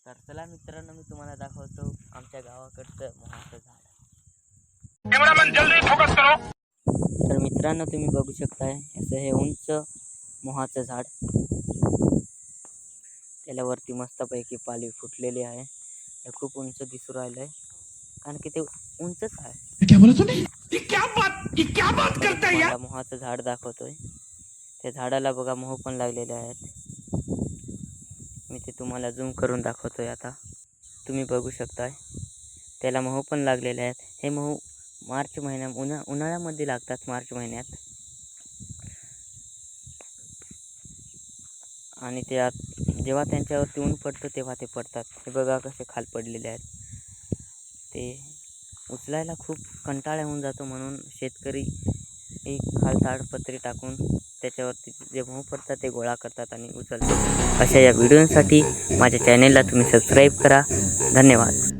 तर चला मित्रांनो, मी तुम्हाला दाखवतो आमच्या गावाकडचं मोहाचं झाड. तर मित्रांनो, तुम्ही बघू शकताय असं हे उंच मोहाचं झाड. त्याला वरती मस्तपैकी पालवी फुटलेली आहे. हे खूप उंच दिसू राहिलंय कारण की ते उंचच आहे. तुम्हाला मोहाचं झाड दाखवतोय. त्या झाडाला बघा मोह पण लागलेले आहेत. मी ते तुम्हाला झूम करून दाखवतोय. आता तुम्ही बघू शकताय त्याला मोह पण लागलेले आहेत. हे मोह मार्च महिन्यात उन्हाळ्यामध्ये लागतात, मार्च महिन्यात. आणि ते जेव्हा त्यांच्यावरती ऊन पडतो तेव्हा ते पडतात. हे बघा कसे खाल पडलेले आहेत. ते उचलायला खूप कंटाळा होऊन जातो, म्हणून शेतकरी एक खाल ताडपत्री टाकून त्याच्यावरती जे मोह पडतात ते गोळा करतात आणि उचलतात. अशा या व्हिडिओसाठी माझ्या चॅनेलला तुम्ही सबस्क्राईब करा. धन्यवाद.